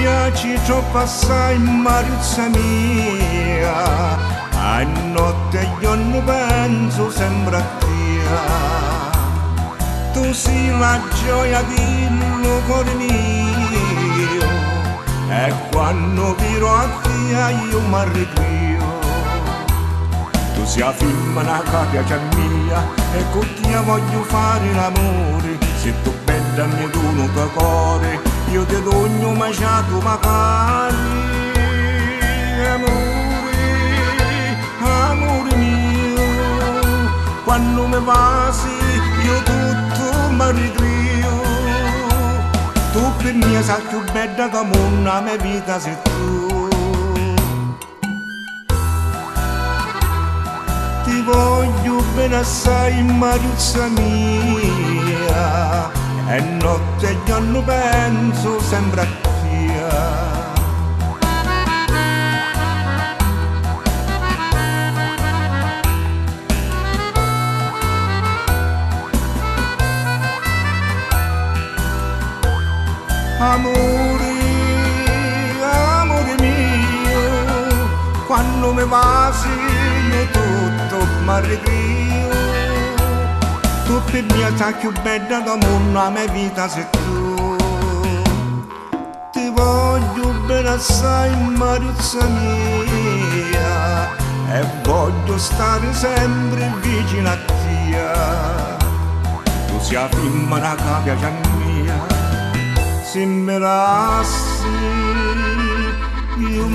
piaci troppo assai, Mariuzza mia, a notte io non penso sempre a te. Tu sei la gioia del cuore mio, e quando viro a te io mi arreglio. Tu sei la femmina che piace a mia, e con te voglio fare l'amore. Se tu bella mi dono il tuo cuore, io ti dono mangiato magari. Amore, amore mio, quando mi passi io tutto mi ricrio. Tu per me sei più bella che la mia vita sei tu. Ti voglio bene assai, Mariuzza mia, e notte io non penso sempre a te. Amore, amore mio, quando mi passi io tutto mi arreglio. Tu per me sei più bella del mondo, la mia vita sei tu. Ti voglio bene assai, Mariuzza mia, e voglio stare sempre vicino a te. Tu sei la femmina che piace a mia, se me lasci io